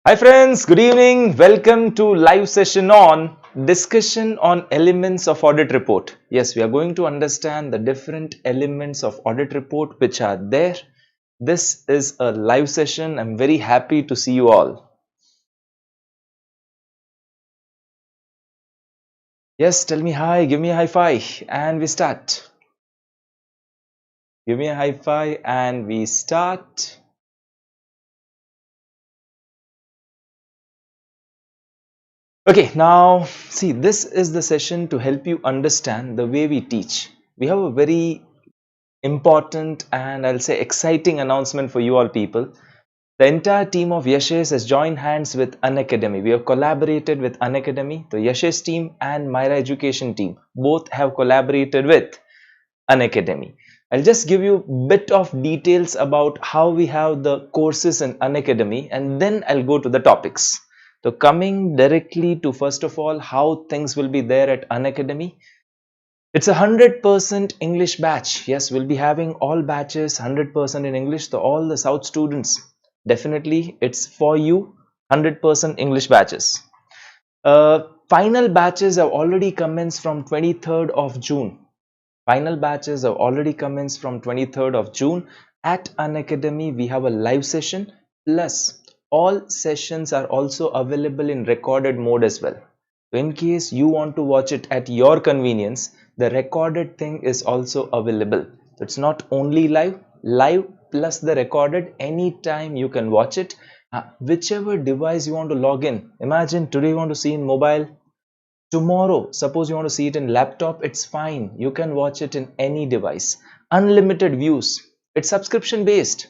Hi friends, good evening. Welcome to live session on discussion on elements of audit report. Yes, we are going to understand the different elements of audit report which are there. This is a live session. I'm very happy to see you all. Yes, tell me hi, give me a high five and we start. Give me a high five and we start. Okay, now see, this is the session to help you understand the way we teach. We have a very important and I'll say exciting announcement for you all people. The entire team of Yashesh has joined hands with Unacademy. We have collaborated with Unacademy. The Yashesh team and Myra Education team both have collaborated with Unacademy. I'll just give you a bit of details about how we have the courses in Unacademy and then I'll go to the topics. So coming directly to first of all how things will be there at Unacademy. It's a 100% English batch. Yes, we'll be having all batches 100% in English. So all the South students, definitely it's for you 100% English batches. Final batches have already commenced from 23rd of June. Final batches have already commenced from 23rd of June. At Unacademy, we have a live session. Plus, all sessions are also available in recorded mode as well. So in case you want to watch it at your convenience, the recorded thing is also available. So it's not only live plus the recorded, anytime you can watch it. Whichever device you want to log in. Imagine today you want to see in mobile. Tomorrow, suppose you want to see it in laptop, it's fine. You can watch it in any device. Unlimited views. It's subscription based.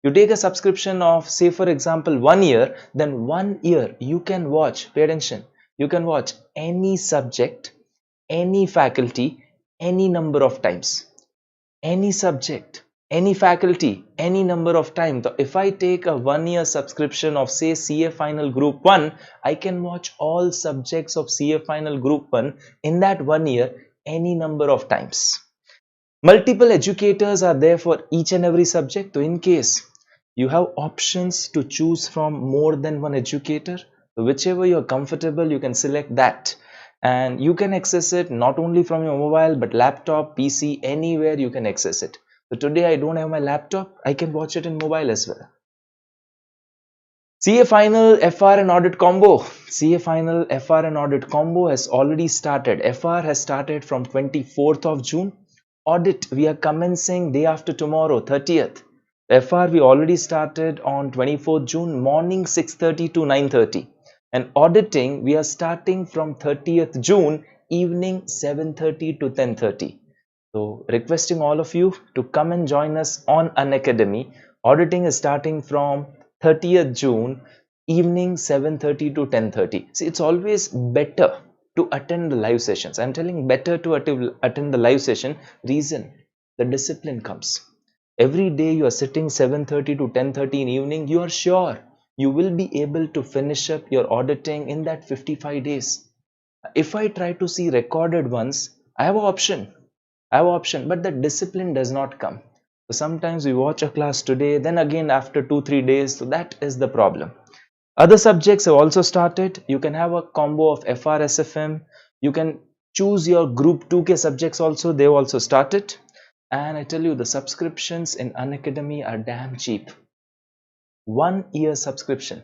You take a subscription of, say for example, 1 year, then 1 year you can watch, pay attention, you can watch any subject, any faculty, any number of times. Any subject, any faculty, any number of times. If I take a 1 year subscription of say CA Final Group 1, I can watch all subjects of CA Final Group 1 in that 1 year any number of times. Multiple educators are there for each and every subject. So in case you have options to choose from more than one educator, whichever you're comfortable, you can select that. And you can access it not only from your mobile, but laptop, PC, anywhere you can access it. So today I don't have my laptop, I can watch it in mobile as well. CA Final FR and Audit Combo. CA Final FR and Audit Combo has already started. FR has started from 24th of June. Audit, we are commencing day after tomorrow, 30th. FR, we already started on 24th June, morning 6:30 to 9:30. And auditing, we are starting from 30th June, evening 7:30 to 10:30. So requesting all of you to come and join us on Unacademy. Auditing is starting from 30th June, evening 7:30 to 10:30. See, it's always better to attend the live sessions. I'm telling better to attend the live session. Reason, the discipline comes. Every day you are sitting 7:30 to 10:30 in evening, you are sure you will be able to finish up your auditing in that 55 days. If I try to see recorded ones, I have an option, but the discipline does not come. So sometimes we watch a class today, then again after 2-3 days, so that is the problem. Other subjects have also started. You can have a combo of FRSFM. You can choose your group 2K subjects also. They've also started. And I tell you, the subscriptions in Unacademy are damn cheap. 1 year subscription.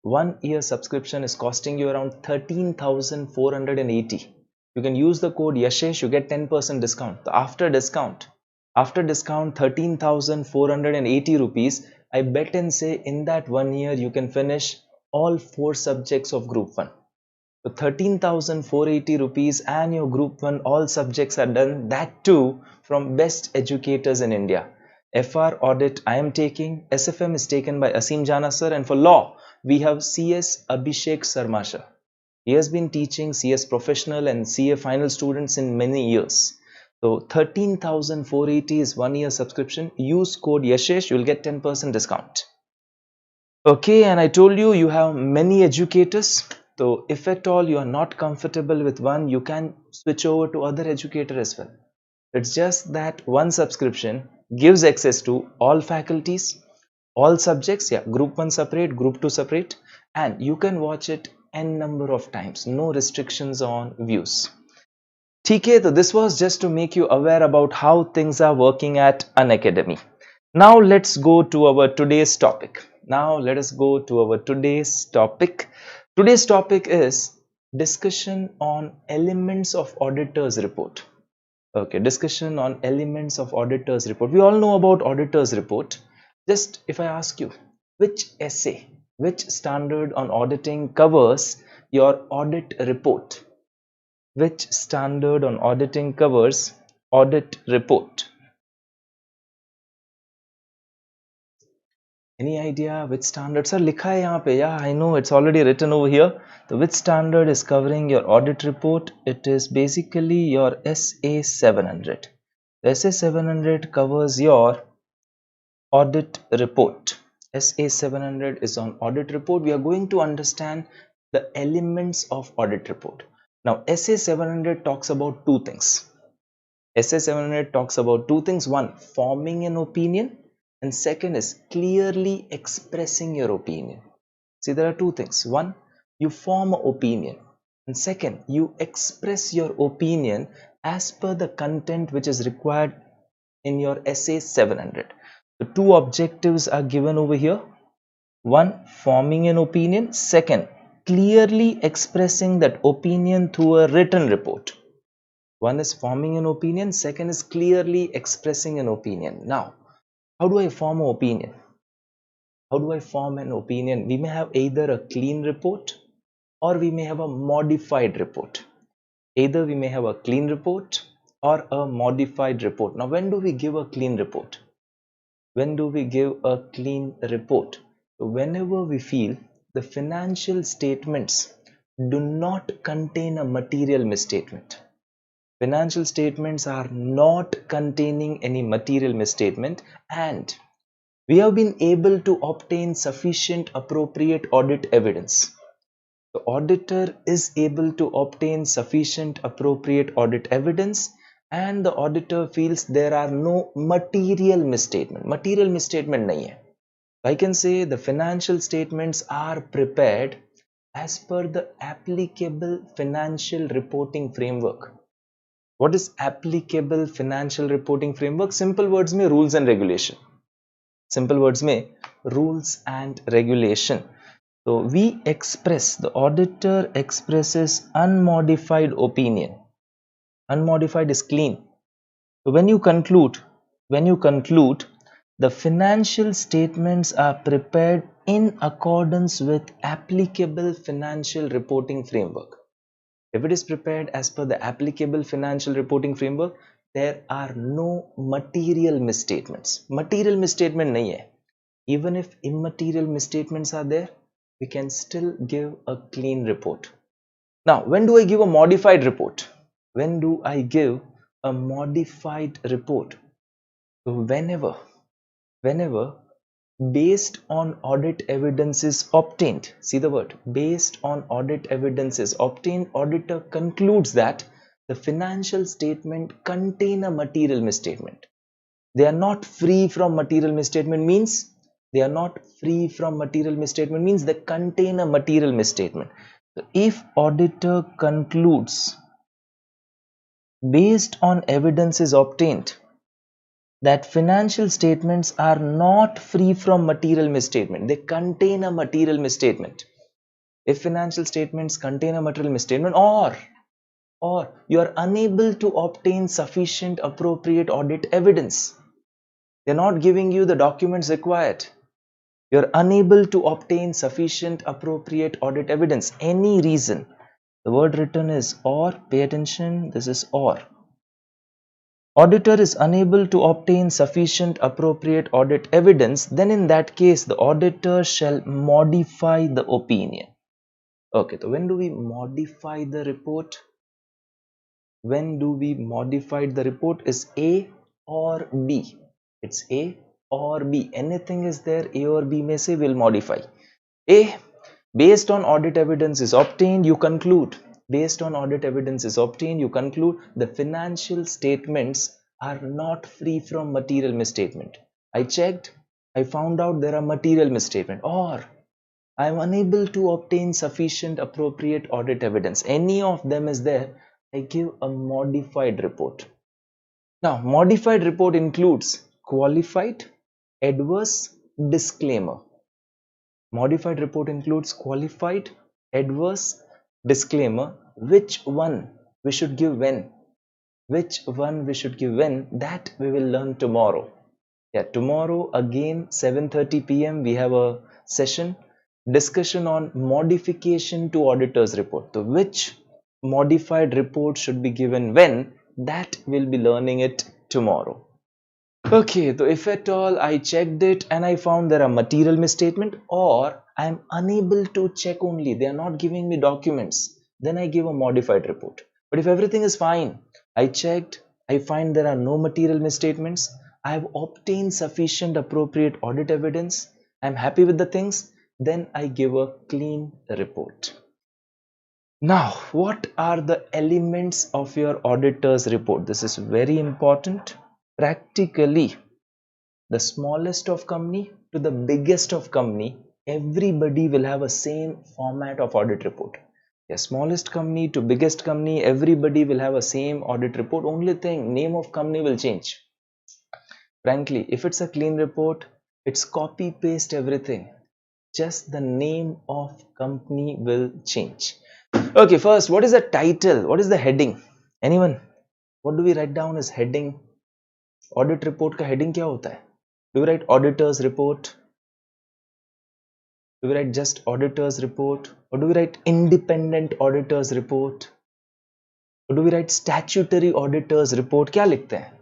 1 year subscription is costing you around 13,480. You can use the code Yashesh, you get 10% discount. After discount 13,480 rupees. I bet and say in that 1 year you can finish all 4 subjects of group 1. So 13,480 rupees and your group 1 all subjects are done, that too from best educators in India. FR audit I am taking, SFM is taken by Asim Jana sir, and for law we have CS Abhishek Sarmasha. He has been teaching CS professional and CA final students in many years. So 13,480 is 1 year subscription. Use code Yashesh, you will get 10% discount. Okay, and I told you, you have many educators. So if at all you are not comfortable with one, you can switch over to other educator as well. It's just that one subscription gives access to all faculties, all subjects, yeah, group 1 separate, group 2 separate, and you can watch it n number of times, no restrictions on views. Okay, so this was just to make you aware about how things are working at Unacademy. Now let's go to our today's topic. Now let us go to our today's topic. Today's topic is discussion on elements of auditor's report. Okay, discussion on elements of auditor's report. We all know about auditor's report. Just if I ask you, which essay, which standard on auditing covers your audit report? Which standard on auditing covers audit report? Any idea which standard? Sir, likha hai yahan pe. Yeah, I know it's already written over here. So which standard is covering your audit report? It is basically your SA 700. The SA 700 covers your audit report. SA 700 is on audit report. We are going to understand the elements of audit report. Now, SA 700 talks about two things. SA 700 talks about two things. One, forming an opinion, and second is clearly expressing your opinion. See, there are two things. One, you form an opinion, and second, you express your opinion as per the content which is required in your SA 700. The two objectives are given over here. One, forming an opinion. Second, clearly expressing that opinion through a written report. One is forming an opinion, second is clearly expressing an opinion. Now, how do I form an opinion? How do I form an opinion? We may have either a clean report or we may have a modified report. Either we may have a clean report or a modified report. Now, when do we give a clean report? When do we give a clean report? So whenever we feel the financial statements do not contain a material misstatement. Financial statements are not containing any material misstatement, and we have been able to obtain sufficient appropriate audit evidence. The auditor is able to obtain sufficient appropriate audit evidence, and the auditor feels there are no material misstatement. Material misstatement nahi hai. I can say the financial statements are prepared as per the applicable financial reporting framework. What is applicable financial reporting framework? Simple words में rules and regulation. Simple words में rules and regulation. So we express, the auditor expresses unmodified opinion. Unmodified is clean. So when you conclude, the financial statements are prepared in accordance with applicable financial reporting framework. If it is prepared as per the applicable financial reporting framework, there are no material misstatements. Material misstatement nahi hai. Even if immaterial misstatements are there, we can still give a clean report. Now, when do I give a modified report? When do I give a modified report? So whenever based on audit evidence is obtained, see the word, based on audit evidence is obtained, auditor concludes that the financial statement contain a material misstatement. They are not free from material misstatement means they contain a material misstatement. So if auditor concludes based on evidence is obtained that financial statements are not free from material misstatement, they contain a material misstatement. If financial statements contain a material misstatement, or you are unable to obtain sufficient appropriate audit evidence, they're not giving you the documents required, you're unable to obtain sufficient appropriate audit evidence, any reason, the word written is or, pay attention, this is or. Auditor is unable to obtain sufficient appropriate audit evidence, then in that case the auditor shall modify the opinion. Okay, so when do we modify the report? When do we modify the report? Is A or B? It's A or B. Anything is there, A or B may say, will modify. A, based on audit evidence is obtained, you conclude. Based on audit evidence is obtained, you conclude the financial statements are not free from material misstatement. I checked, I found out there are material misstatement. Or I am unable to obtain sufficient appropriate audit evidence. Any of them is there, I give a modified report. Now, modified report includes qualified, adverse, disclaimer. Modified report includes qualified, adverse, disclaimer. Which one we should give when? Which one we should give when? That we will learn tomorrow. Yeah, tomorrow again 7:30 p.m. we have a session discussion on modification to auditor's report. So which modified report should be given when? That we'll be learning it tomorrow. Okay, so if at all I checked it and I found there are material misstatement or I am unable to check only, they are not giving me documents, then I give a modified report. But if everything is fine, I checked, I find there are no material misstatements, I have obtained sufficient appropriate audit evidence, I am happy with the things, then I give a clean report. Now, what are the elements of your auditor's report? This is very important. Practically, the smallest of company to the biggest of company, everybody will have a same format of audit report. The smallest company to biggest company, everybody will have a same audit report. Only thing, name of company will change. Frankly, if it's a clean report, it's copy paste everything. Just the name of company will change. Okay, first, what is the title? What is the heading? Anyone? What do we write down as heading? Audit report का heading क्या होता है? Do we write auditor's report? Do we write just auditor's report? Or do we write independent auditor's report? Or do we write statutory auditor's report? क्या लिखते हैं?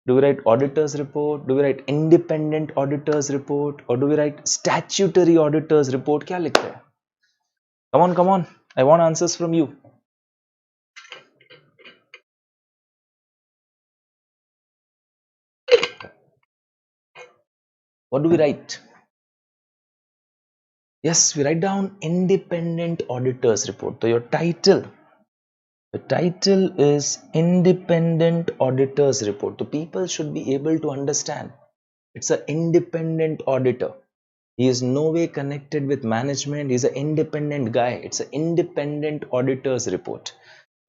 Do we write auditor's report? Do we write independent auditor's report? Or do we write statutory auditor's report? क्या लिखते हैं? Come on, come on. I want answers from you. What do we write? Yes, we write down independent auditor's report. So your title, the title is independent auditor's report. So people should be able to understand. It's an independent auditor. He is no way connected with management. He's an independent guy. It's an independent auditor's report.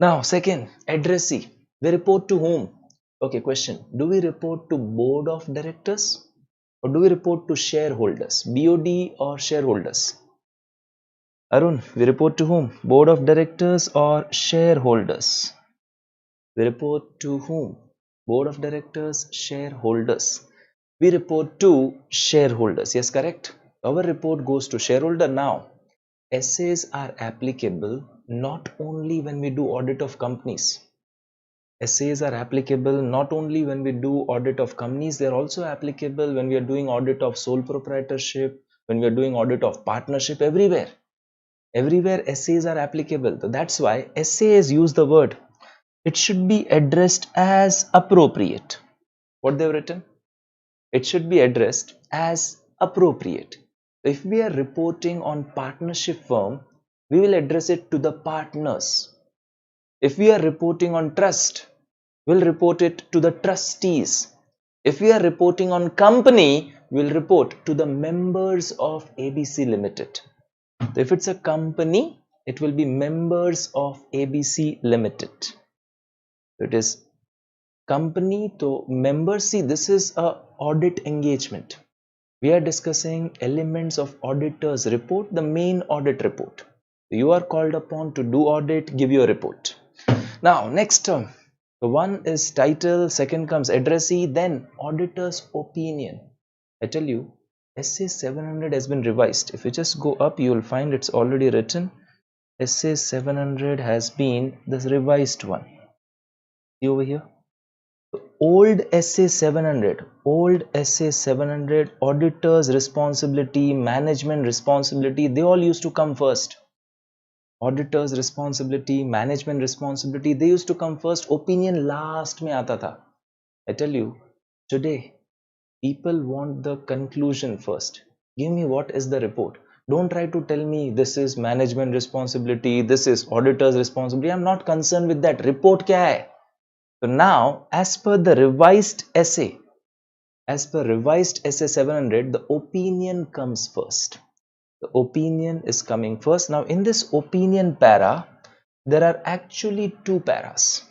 Now, second, addressee. We report to whom? Okay, question. Do we report to board of directors? Or do we report to shareholders? BOD or shareholders? Arun, we report to whom? Board of directors or shareholders? We report to whom? Board of directors, shareholders. We report to shareholders. Yes, correct. Our report goes to shareholder. Now, essays are applicable not only when we do audit of companies. Essays are applicable not only when we do audit of companies, they are also applicable when we are doing audit of sole proprietorship, when we are doing audit of partnership, everywhere. Everywhere essays are applicable. So that's why essays use the word. It should be addressed as appropriate. What they've written? It should be addressed as appropriate. If we are reporting on partnership firm, we will address it to the partners. If we are reporting on trust, we'll report it to the trustees. If we are reporting on company, we'll report to the members of ABC Limited. So if it's a company, it will be members of ABC Limited. It is company to members. See, this is a audit engagement. We are discussing elements of auditor's report, the main audit report. You are called upon to do audit, give your report. Now, next term. So one is title, second comes addressee, then auditor's opinion. I tell you, SA 700 has been revised. If you just go up, you will find it's already written. SA 700 has been this revised one. See over here. Old SA 700, auditor's responsibility, management responsibility, they all used to come first. Auditor's responsibility, management responsibility, they used to come first. Opinion last mein aata tha. I tell you, today, people want the conclusion first. Give me what is the report. Don't try to tell me this is management responsibility, this is auditor's responsibility. I'm not concerned with that. Report kya hai? So now, as per the revised essay, as per revised essay 700, the opinion comes first. The opinion is coming first. Now in this opinion para, there are actually two paras.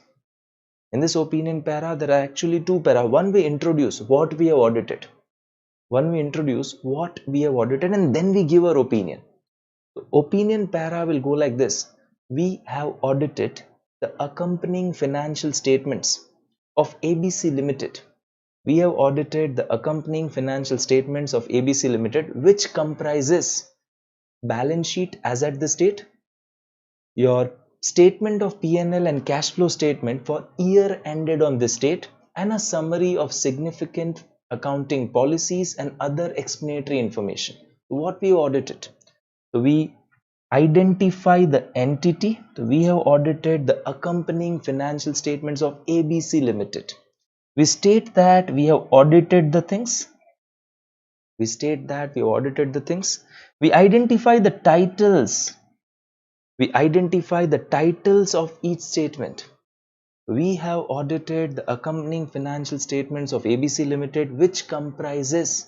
In this opinion para, there are actually two para. One, we introduce what we have audited. One, we introduce what we have audited, and then we give our opinion. The opinion para will go like this. We have audited the accompanying financial statements of ABC Limited. We have audited the accompanying financial statements of ABC Limited, which comprises balance sheet as at this date, your statement of P&L and cash flow statement for year ended on this date, and a summary of significant accounting policies and other explanatory information. What we audited? So we identify the entity. So we have audited the accompanying financial statements of ABC Limited. We state that we have audited the things. We state that we audited the things. We identify the titles. We identify the titles of each statement. We have audited the accompanying financial statements of ABC Limited, which comprises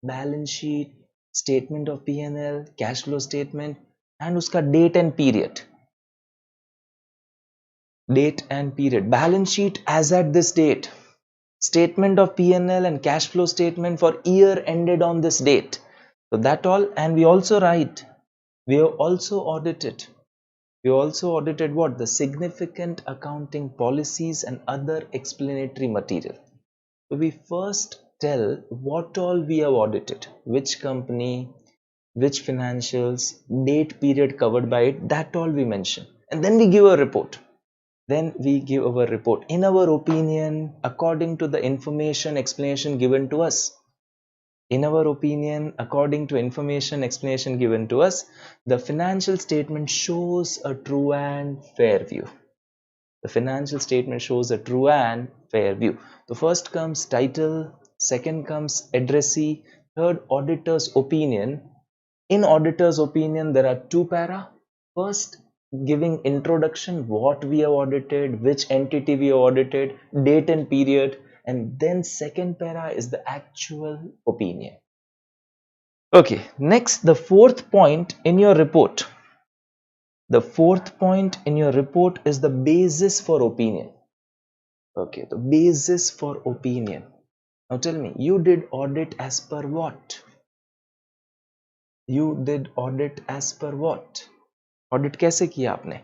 balance sheet, statement of P&L, cash flow statement, and uska date and period. Date and period. Balance sheet as at this date. Statement of P&L and cash flow statement for year ended on this date. So that all, and we also write, we have also audited. We also audited what? The significant accounting policies and other explanatory material. So we first tell what all we have audited, which company, which financials, date period covered by it, that all we mention. And then we give a report. Then we give our report. In our opinion, according to the information explanation given to us. In our opinion, according to information explanation given to us, the financial statement shows a true and fair view. The financial statement shows a true and fair view. The first comes title, second comes addressee, third auditor's opinion. In auditor's opinion, there are two para. First, giving introduction, what we have audited, which entity we have audited, date and period, and then second para is the actual opinion. Okay, next, the fourth point in your report. The fourth point in your report is the basis for opinion. Okay, the basis for opinion. Now tell me, you did audit as per what? You did audit as per what? Audit कैसे किया आपने?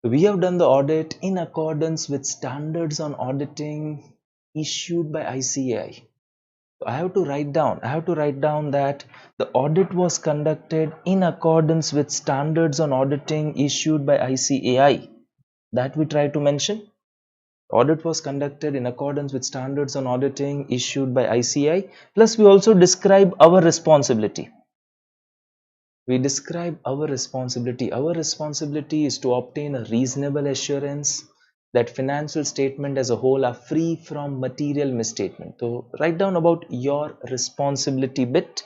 We have done the audit in accordance with standards on auditing issued by ICAI. So I have to write down that the audit was conducted in accordance with standards on auditing issued by ICAI. That we try to mention. Audit was conducted in accordance with standards on auditing issued by ICAI. Plus we also describe our responsibility. We describe our responsibility. Our responsibility is to obtain a reasonable assurance that financial statement as a whole are free from material misstatement. So write down about your responsibility bit.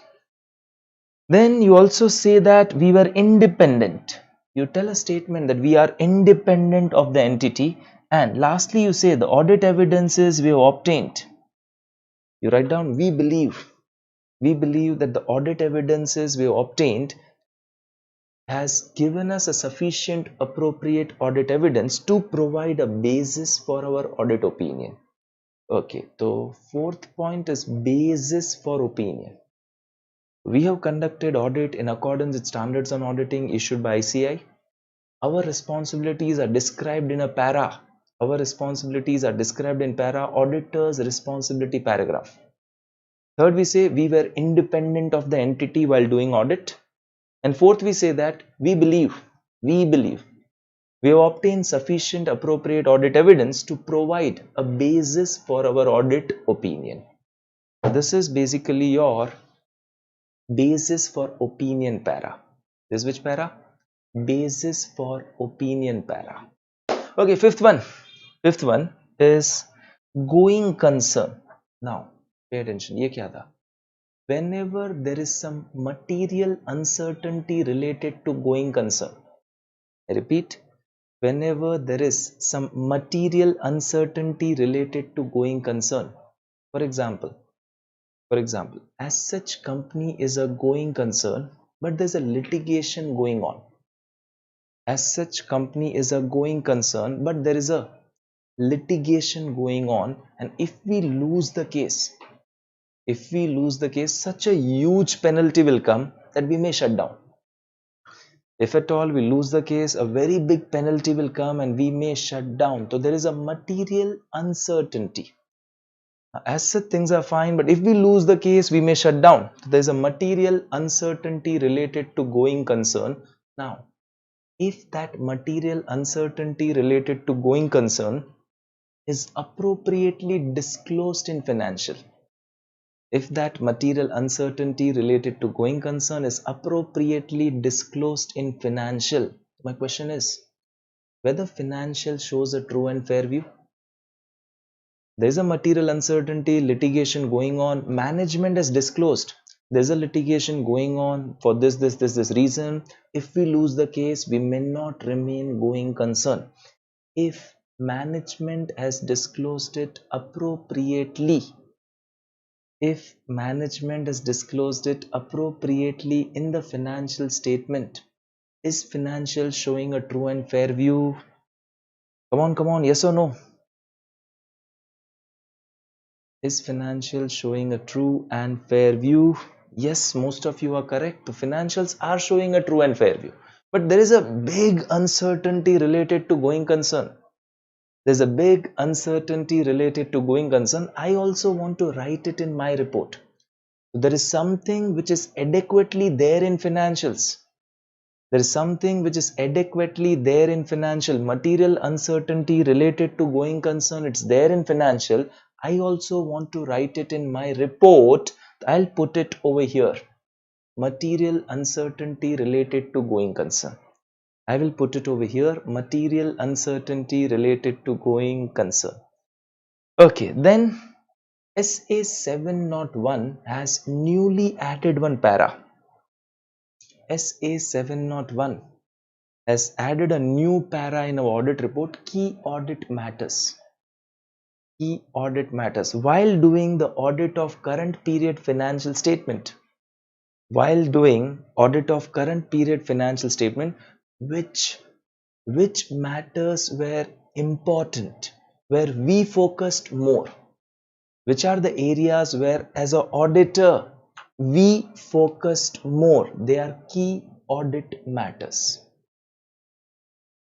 Then you also say that we were independent. You tell a statement that we are independent of the entity. And lastly, you say the audit evidences we have obtained. You write down, we believe that the audit evidences we have obtained has given us a sufficient appropriate audit evidence to provide a basis for our audit opinion. Okay, so fourth point is basis for opinion. We have conducted audit in accordance with standards on auditing issued by ICAI. Our responsibilities are described in a para. Our responsibilities are described in para, auditor's responsibility paragraph. Third, we say we were independent of the entity while doing audit. And fourth, we say that we believe we have obtained sufficient appropriate audit evidence to provide a basis for our audit opinion. This is basically your basis for opinion para. This is which para? Basis for opinion para. Okay, fifth one is going concern. Now pay attention, ye kya tha? Whenever there is some material uncertainty related to going concern, I repeat, whenever there is some material uncertainty related to going concern, for example, For example, as such company is a going concern, but there's a litigation going on. As such company is a going concern, but there is a litigation going on, and if we lose the case, such a huge penalty will come that we may shut down. If at all we lose the case, a very big penalty will come and we may shut down. So there is a material uncertainty. As such, things are fine, but if we lose the case, we may shut down. So there is a material uncertainty related to going concern. Now, if that material uncertainty related to going concern is appropriately disclosed in financial, if that material uncertainty related to going concern is appropriately disclosed in financial, my question is whether financial shows a true and fair view. There's a material uncertainty, litigation going on, management has disclosed there's a litigation going on for this reason. If we lose the case, we may not remain going concern. If management has disclosed it appropriately, if management has disclosed it appropriately in the financial statement, is financial showing a true and fair view? Come on, yes or no? Is financial showing a true and fair view? Yes, most of you are correct. The financials are showing a true and fair view. But there is a big uncertainty related to going concern. There's a big uncertainty related to going concern. I also want to write it in my report. There is something which is adequately there in financials. There is something which is adequately there in financial. Material uncertainty related to going concern, it's there in financial. I also want to write it in my report. I'll put it over here. Material uncertainty related to going concern. I will put it over here. Material uncertainty related to going concern. Okay, then SA 701 has newly added one para. SA 701 has added a new para in our audit report, key audit matters. Key audit matters. While doing the audit of current period financial statement, which matters were important, where we focused more? Which are the areas where as an auditor we focused more? They are key audit matters.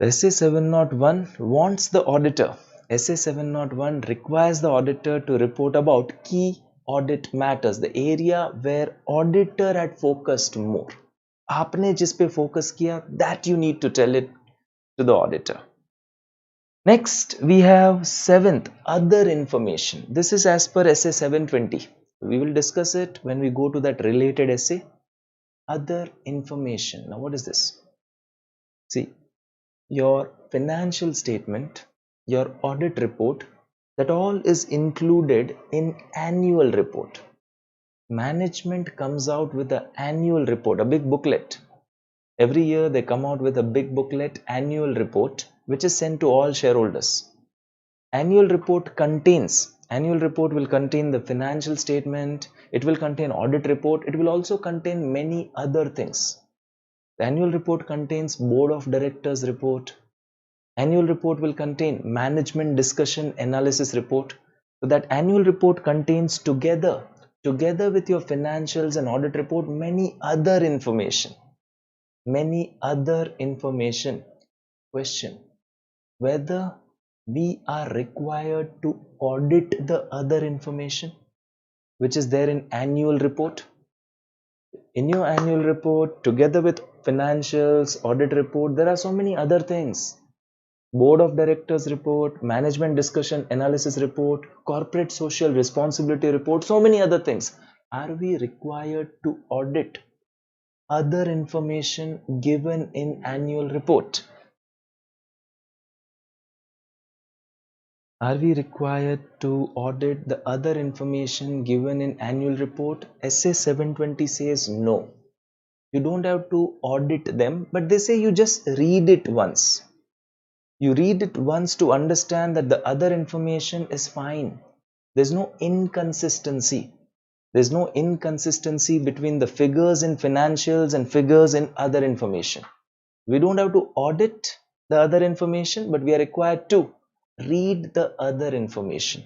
SA 701 wants the auditor. SA 701 requires the auditor to report about key audit matters, the area where auditor had focused more. आपने जिस पे focus किया, that you need to tell it to the auditor. Next, we have seventh, other information. This is as per SA 720. We will discuss it when we go to that related essay. Other information. Now, what is this? See, your financial statement, your audit report, that all is included in annual report. Management comes out with an annual report, a big booklet. Every year they come out with a big booklet, annual report, which is sent to all shareholders. Annual report will contain the financial statement, it will contain audit report, it will also contain many other things. The annual report contains board of directors report. Annual report will contain management discussion analysis report. So that annual report contains together with your financials and audit report many other information. Question: whether we are required to audit the other information which is there in annual report. In your annual report, together with financials, audit report, there are so many other things. Board of directors report, management discussion analysis report, corporate social responsibility report, so many other things. Are we required to audit other information given in annual report? Are we required to audit the other information given in annual report? SA 720 says no. You don't have to audit them, but they say you just read it once. You read it once to understand that the other information is fine. There's no inconsistency. There's no inconsistency between the figures in financials and figures in other information. We don't have to audit the other information, but we are required to read the other information.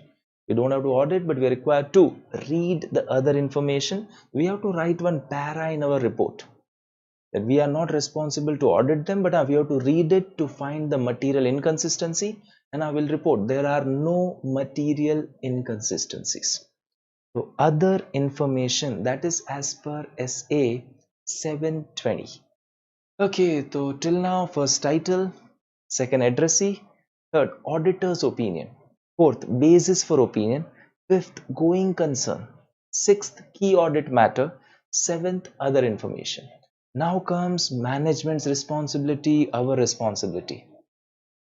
We don't have to audit, but we are required to read the other information. We have to write one para in our report that we are not responsible to audit them, but we have to read it to find the material inconsistency, and I will report there are no material inconsistencies. So other information, that is as per SA 720. Okay, so till now, first title, second addressee, third auditor's opinion, fourth basis for opinion, fifth going concern, sixth key audit matter, seventh other information. Now comes management's responsibility, our responsibility.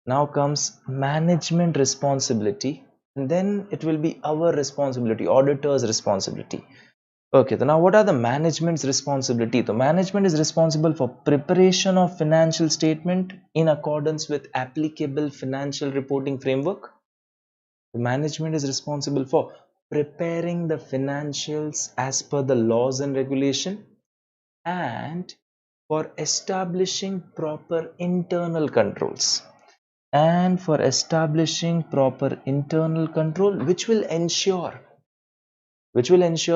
Now comes management responsibility, and then it will be our responsibility, auditor's responsibility. Okay, so now what are the management's responsibility? The management is responsible for preparation of financial statement in accordance with applicable financial reporting framework. The management is responsible for preparing the financials as per the laws and regulation, and for establishing proper internal controls, which will ensure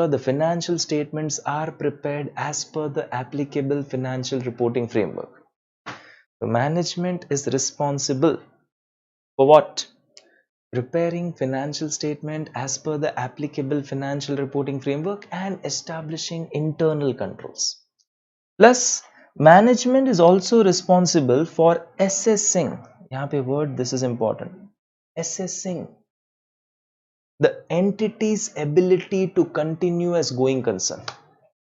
the financial statements are prepared as per the applicable financial reporting framework. The management is responsible for what? Preparing financial statement as per the applicable financial reporting framework and establishing internal controls. Plus, management is also responsible for assessing. यहाँ पे word, this is important. Assessing the entity's ability to continue as going concern.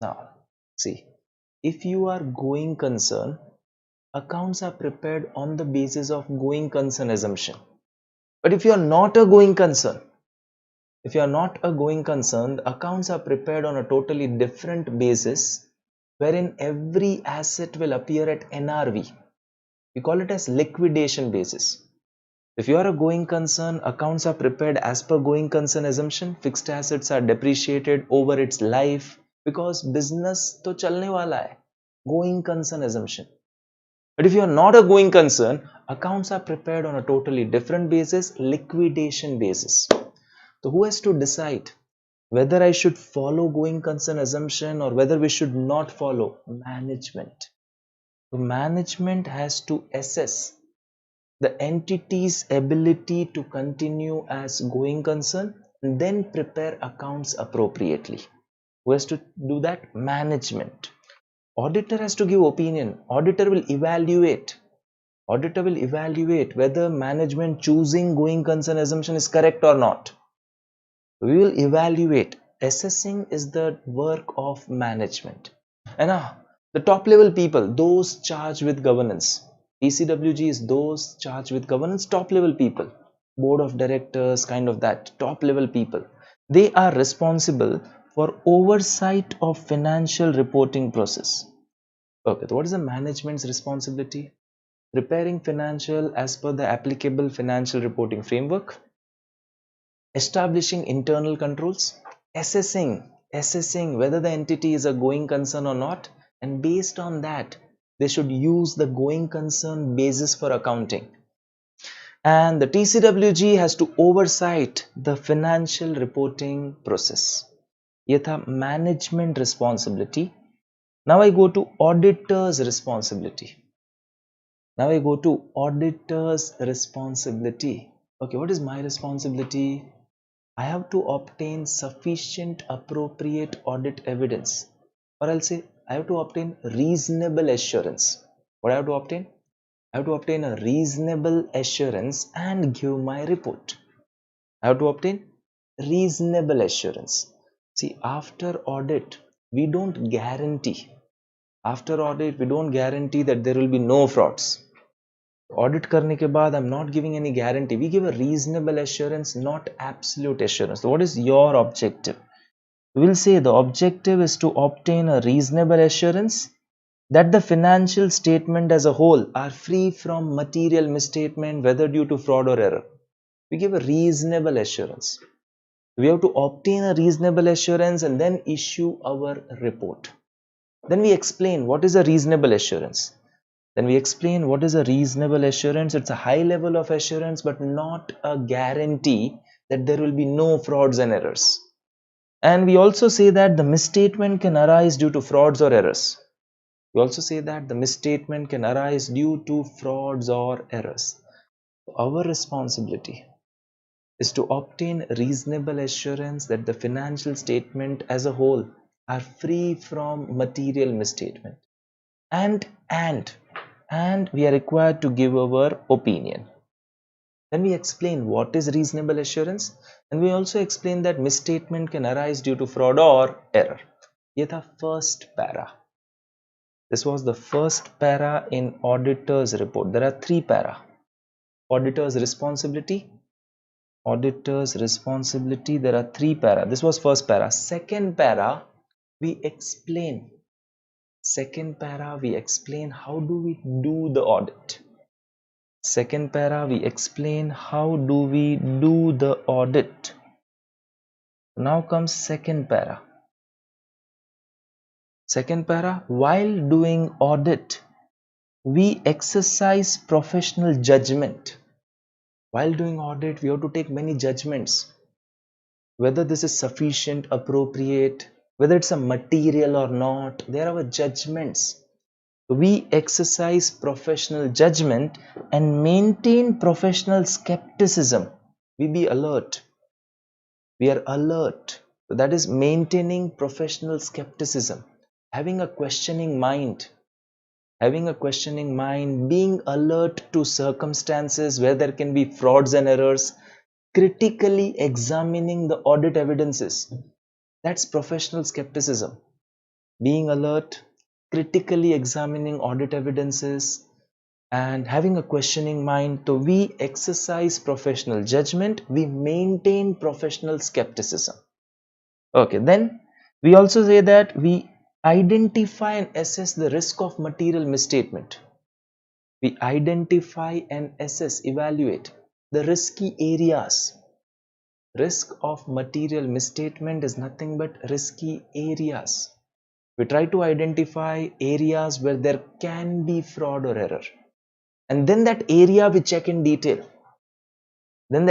Now, see, if you are going concern, accounts are prepared on the basis of going concern assumption. But if you are not a going concern, the accounts are prepared on a totally different basis, wherein every asset will appear at NRV. We call it as liquidation basis. If you are a going concern, accounts are prepared as per going concern assumption. Fixed assets are depreciated over its life because business to chalne wala hai. Going concern assumption. But if you are not a going concern, accounts are prepared on a totally different basis, liquidation basis. So who has to decide whether I should follow going concern assumption or whether we should not follow? Management. So management has to assess the entity's ability to continue as going concern and then prepare accounts appropriately. Who has to do that? Management. Auditor has to give opinion. Auditor will evaluate whether management choosing going concern assumption is correct or not. We will evaluate. Assessing is the work of management. And the top level people, those charged with governance. TCWG is those charged with governance, top level people, board of directors, kind of that, top level people. They are responsible for oversight of financial reporting process. Okay, so what is the management's responsibility? Preparing financial as per the applicable financial reporting framework, establishing internal controls, assessing whether the entity is a going concern or not, and based on that, they should use the going concern basis for accounting. And the TCWG has to oversight the financial reporting process. ये था management responsibility. Now I go to auditor's responsibility. Okay, what is my responsibility? I have to obtain sufficient appropriate audit evidence, or I'll say I have to obtain reasonable assurance. What I have to obtain? I have to obtain a reasonable assurance and give my report. I have to obtain reasonable assurance. See, after audit, we don't guarantee that there will be no frauds. Audit करने के बाद I'm not giving any guarantee. We give a reasonable assurance, not absolute assurance. So what is your objective? We will say the objective is to obtain a reasonable assurance that the financial statement as a whole are free from material misstatement, whether due to fraud or error. We give a reasonable assurance. We have to obtain a reasonable assurance and then issue our report. Then we explain what is a reasonable assurance. Then we explain what is a reasonable assurance. It's a high level of assurance, but not a guarantee that there will be no frauds and errors. And we also say that the misstatement can arise due to frauds or errors. We also say that the misstatement can arise due to frauds or errors. Our responsibility is to obtain reasonable assurance that the financial statement as a whole are free from material misstatement. And we are required to give our opinion. Then we explain what is reasonable assurance, and we also explain that misstatement can arise due to fraud or error. Ye tha first para. This was the first para in auditor's report. There are three para. Auditor's responsibility. Auditor's responsibility. There are three para. This was first para. Second para, we explain. Second para, we explain how do we do the audit. Second para, we explain how do we do the audit. Now comes second para. Second para, while doing audit, we exercise professional judgment. While doing audit, we have to take many judgments. Whether this is sufficient, appropriate, whether it's a material or not, there are judgments. We exercise professional judgment and maintain professional skepticism. We be alert. We are alert. So that is maintaining professional skepticism, having a questioning mind. Having a questioning mind, being alert to circumstances where there can be frauds and errors, critically examining the audit evidences. That's professional skepticism. Being alert, critically examining audit evidences, and having a questioning mind. So we exercise professional judgment, we maintain professional skepticism. Okay, then we also say that we identify and assess the risk of material misstatement. We identify and assess, evaluate the risky areas. Risk of material misstatement is nothing but risky areas. We try to identify areas where there can be fraud or error. And then that area we check in detail. And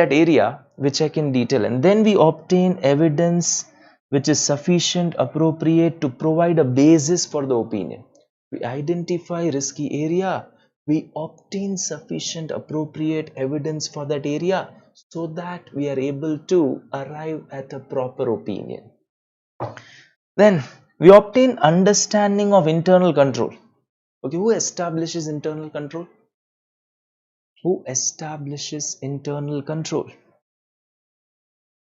then we obtain evidence which is sufficient, appropriate to provide a basis for the opinion. We identify risky area, we obtain sufficient, appropriate evidence for that area so that we are able to arrive at a proper opinion. Then we obtain understanding of internal control. Okay, who establishes internal control? Who establishes internal control?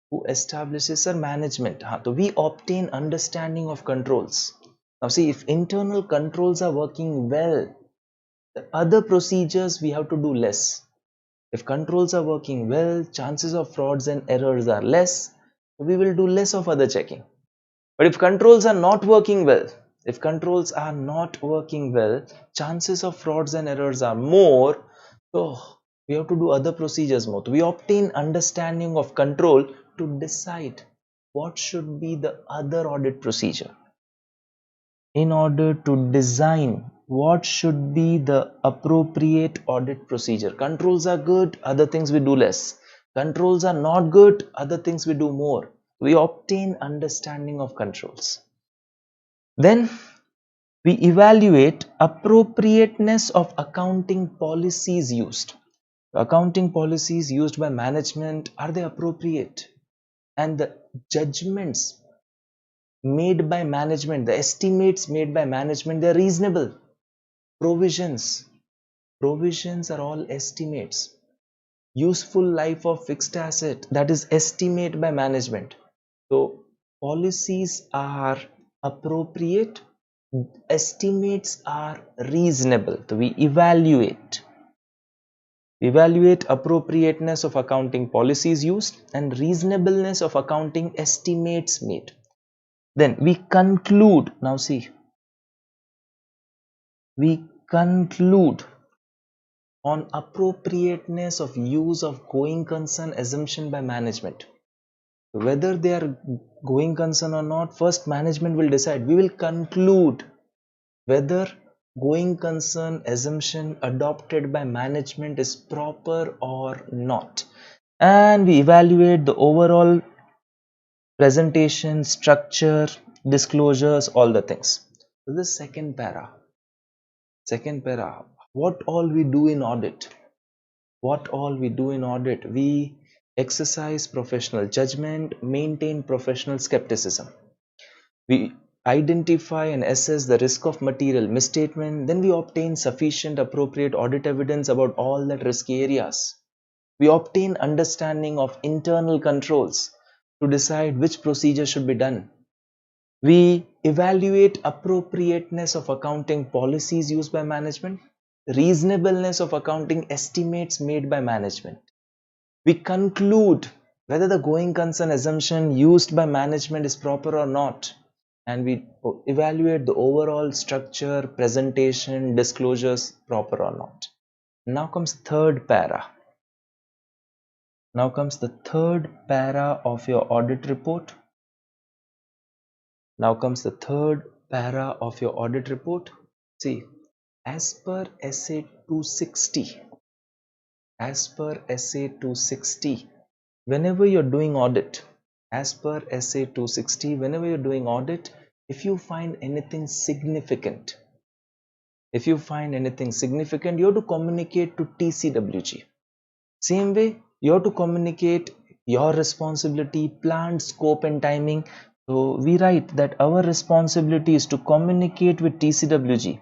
Who establishes a management? So we obtain understanding of controls. Now see, if internal controls are working well, the other procedures we have to do less. If controls are working well, chances of frauds and errors are less, we will do less of other checking. But if controls are not working well, chances of frauds and errors are more, so we have to do other procedures more. We obtain understanding of control to decide what should be the other audit procedure. In order to design what should be the appropriate audit procedure. Controls are good, other things we do less. Controls are not good, other things we do more. We obtain understanding of controls. Then we evaluate appropriateness of accounting policies used. Accounting policies used by management, are they appropriate? And the judgments made by management, the estimates made by management, they are reasonable. Provisions are all estimates. Useful life of fixed asset, that is estimate by management. So policies are appropriate, estimates are reasonable. So we evaluate appropriateness of accounting policies used and reasonableness of accounting estimates made. Then we conclude. Now see, we conclude on appropriateness of use of going concern assumption by management. whether they are going concern or not, first management will decide. We will conclude whether going concern assumption adopted by management is proper or not, and we evaluate the overall presentation, structure, disclosures, all the things. So this second para, what all we do in audit, we exercise professional judgment, maintain professional skepticism, we identify and assess the risk of material misstatement, then we obtain sufficient appropriate audit evidence about all that risky areas. We obtain understanding of internal controls to decide which procedure should be done. We evaluate appropriateness of accounting policies used by management, reasonableness of accounting estimates made by management. We conclude whether the going concern assumption used by management is proper or not, and we evaluate the overall structure, presentation, disclosures proper or not. Now comes third para. Now comes the third para of your audit report. Now comes the third para of your audit report. See, as per SA 260, whenever you're doing audit, as per SA 260, whenever you're doing audit, if you find anything significant, you have to communicate to TCWG. Same way, you have to communicate your responsibility, planned scope and timing. So we write that our responsibility is to communicate with TCWG,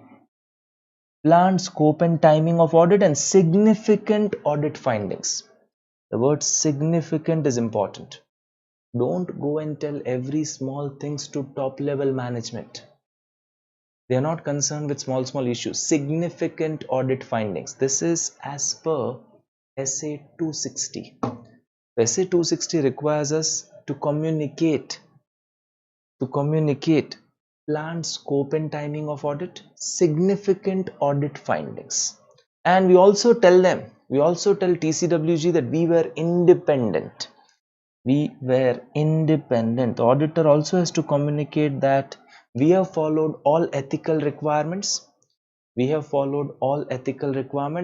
planned scope and timing of audit and significant audit findings. The word significant is important. Don't go and tell every small things to top level management. They are not concerned with small issues. Significant audit findings. This is as per SA 260. SA 260 requires us to communicate planned scope and timing of audit, significant audit findings. And we also tell TCWG that we were independent. The auditor also has to communicate that we have followed all ethical requirements.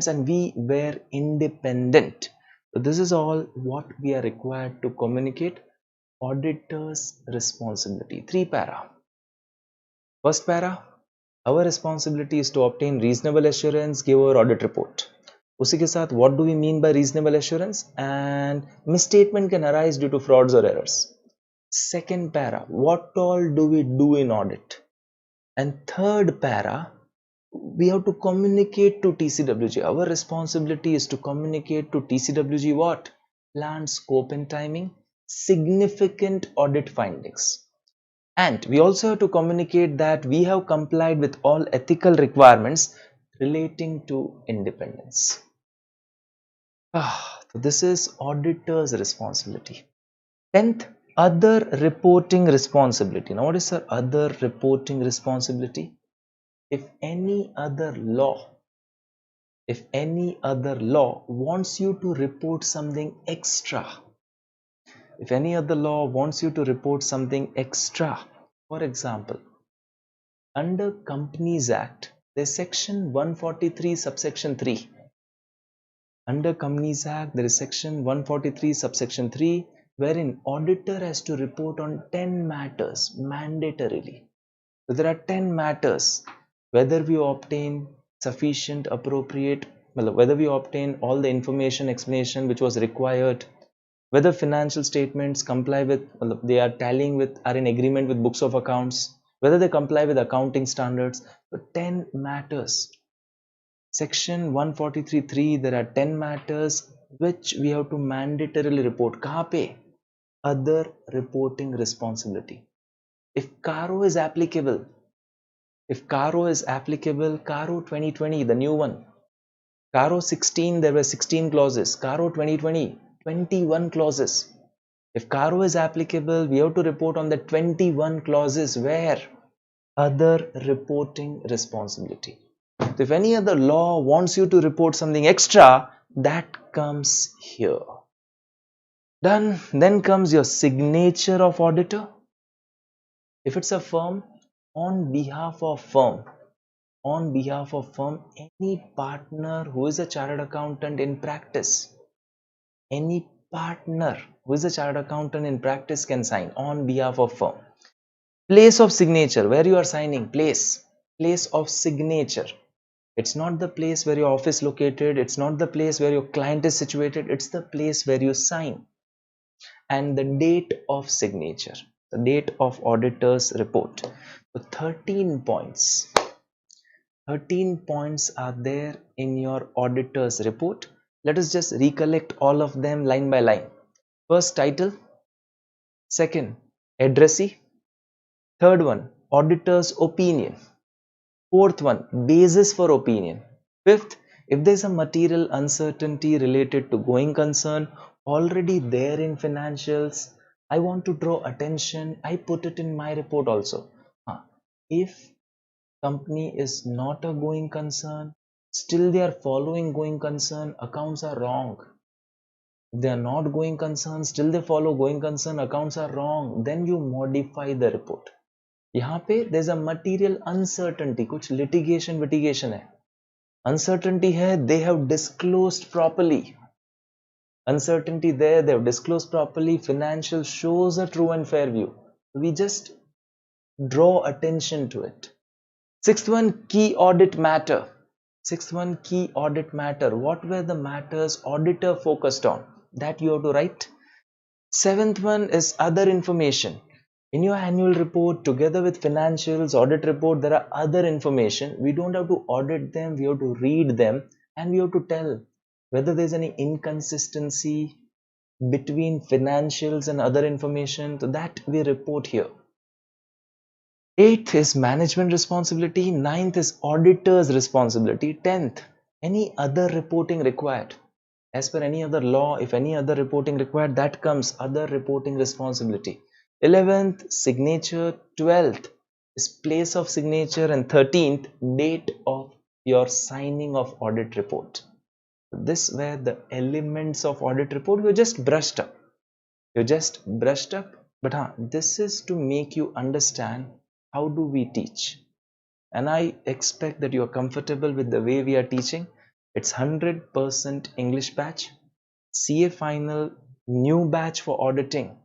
And we were independent. So this is all what we are required to communicate. Auditor's responsibility. 3 para. First para, our responsibility is to obtain reasonable assurance, give our audit report. उसी के साथ, what do we mean by reasonable assurance? And misstatement can arise due to frauds or errors. Second para, what all do we do in audit? And third para, we have to communicate to TCWG. Our responsibility is to communicate to TCWG what? Planned scope and timing, significant audit findings. And we also have to communicate that we have complied with all ethical requirements relating to independence. So this is auditor's responsibility. 10th, other reporting responsibility. Now what is the other reporting responsibility? If any other law wants you to report something extra, for example, under Companies Act, there's section 143 subsection 3. Under Companies Act, there is section 143 subsection 3, wherein auditor has to report on 10 matters mandatorily. So there are 10 matters, whether we obtain sufficient, appropriate, whether we obtain all the information explanation which was required, whether financial statements comply with, they are tallying with, are in agreement with books of accounts, whether they comply with accounting standards. So 10 matters. Section 143.3, there are 10 matters which we have to mandatorily report. Kahan pe? Other reporting responsibility. If CARO is applicable, CARO 2020, the new one, CARO 16, there were 16 clauses. CARO 2020, 21 clauses. If CARO is applicable, we have to report on the 21 clauses where other reporting responsibility. So if any other law wants you to report something extra, that comes here. Done. Then comes your signature of auditor. If it's a firm, on behalf of firm, any partner who is a chartered accountant in practice, any partner who is a chartered accountant in practice can sign on behalf of firm. Place of signature, where you are signing, place of signature. It's not the place where your office located, it's not the place where your client is situated, it's the place where you sign. And the date of signature, the date of auditor's report. So 13 points are there in your auditor's report. Let us just recollect all of them line by line. First, title. Second, addressee. Third one, auditor's opinion. Fourth one, basis for opinion. Fifth, if there's a material uncertainty related to going concern already there in financials, I want to draw attention, I put it in my report also. If company is not a going concern, still they are following going concern, accounts are wrong. If they are not going concern, still they follow going concern, accounts are wrong, then you modify the report. यहाँ पे there's a material uncertainty, कुछ litigation है, uncertainty है, they have disclosed properly, uncertainty there, they have disclosed properly, financial shows a true and fair view, we just draw attention to it. Sixth one, key audit matter. What were the matters auditor focused on, that you have to write. Seventh one is other information. In your annual report, together with financials, audit report, there are other information. We don't have to audit them, we have to read them, and we have to tell whether there's any inconsistency between financials and other information. So that we report here. Eighth is management responsibility. Ninth is auditor's responsibility. 10th, any other reporting required. As per any other law, if any other reporting required, that comes other reporting responsibility. 11th, signature. 12th is place of signature, and 13th, date of your signing of audit report. This were the elements of audit report. You just brushed up. But this is to make you understand how do we teach. And I expect that you are comfortable with the way we are teaching. It's 100% English batch. CA final new batch for auditing.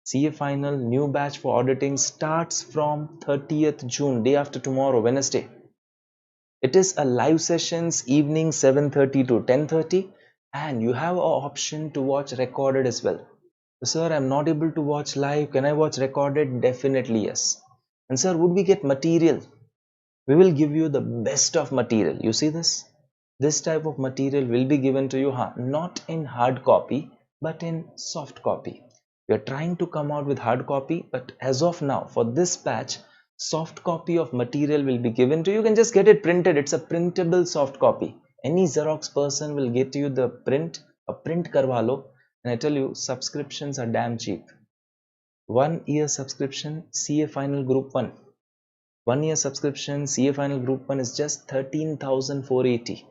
CA final new batch for auditing starts from 30th June, day after tomorrow, Wednesday. It is a live sessions, evening 7:30 to 10:30, and you have an option to watch recorded as well. Sir, I'm not able to watch live. Can I watch recorded? Definitely yes. And sir, would we get material? We will give you the best of material. You see this? This type of material will be given to you, not in hard copy, but in soft copy. We are trying to come out with hard copy, but as of now, for this batch, soft copy of material will be given to you. You can just get it printed. It's a printable soft copy. Any Xerox person will get you the print, a print karwa lo. And I tell you, subscriptions are damn cheap. 1 year subscription, CA Final Group 1. 1 year subscription, CA Final Group 1 is just 13,480.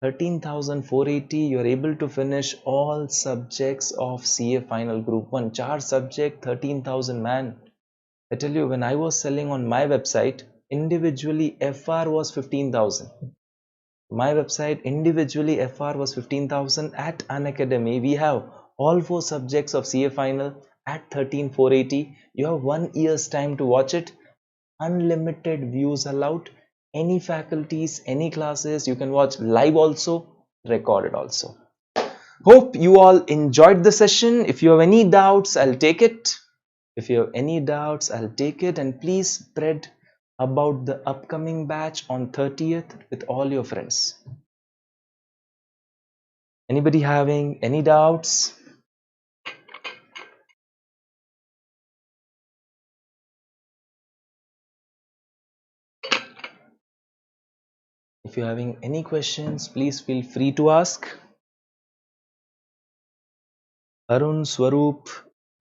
13,480, you are able to finish all subjects of CA Final Group 1. 4 subject, 13,000 man. I tell you, when I was selling on my website, individually FR was 15,000. My website, individually FR was 15,000. At Unacademy, we have all 4 subjects of CA Final at 13,480. You have 1 year's time to watch it. Unlimited views allowed. Any faculties, any classes, you can watch live also, recorded also. Hope you all enjoyed the session. If you have any doubts, I'll take it. And please spread about the upcoming batch on 30th with all your friends. Anybody having any doubts? If you're having any questions, please feel free to ask. Arun, Swaroop,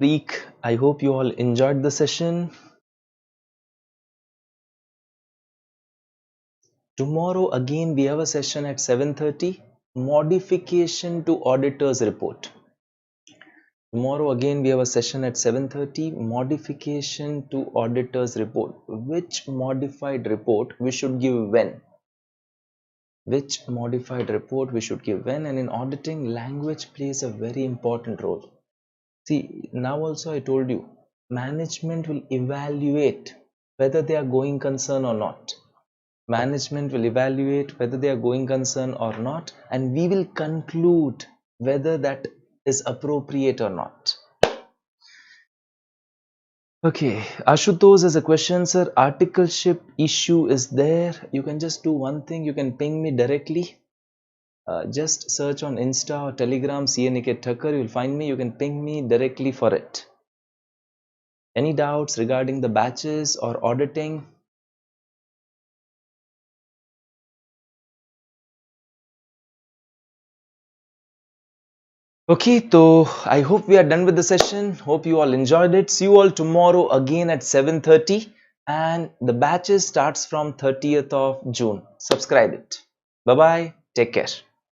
Preek, I hope you all enjoyed the session. Tomorrow again we have a session at 7:30. Modification to auditor's report. Tomorrow again we have a session at 7:30, modification to auditor's report. Which modified report we should give when? Which modified report we should give when? And in auditing, language plays a very important role. See, now also I told you, management will evaluate whether they are going concern or not. Management will evaluate whether they are going concern or not, and we will conclude whether that is appropriate or not. Okay, Ashutosh has a question, sir. Articleship issue is there. You can just do one thing. You can ping me directly. Just search on Insta or Telegram, CA Niket Thacker. You will find me. You can ping me directly for it. Any doubts regarding the batches or auditing? Okay, so I hope we are done with the session. Hope you all enjoyed it. See you all tomorrow again at 7:30, and the batches starts from 30th of June. Subscribe it. Bye bye. Take care.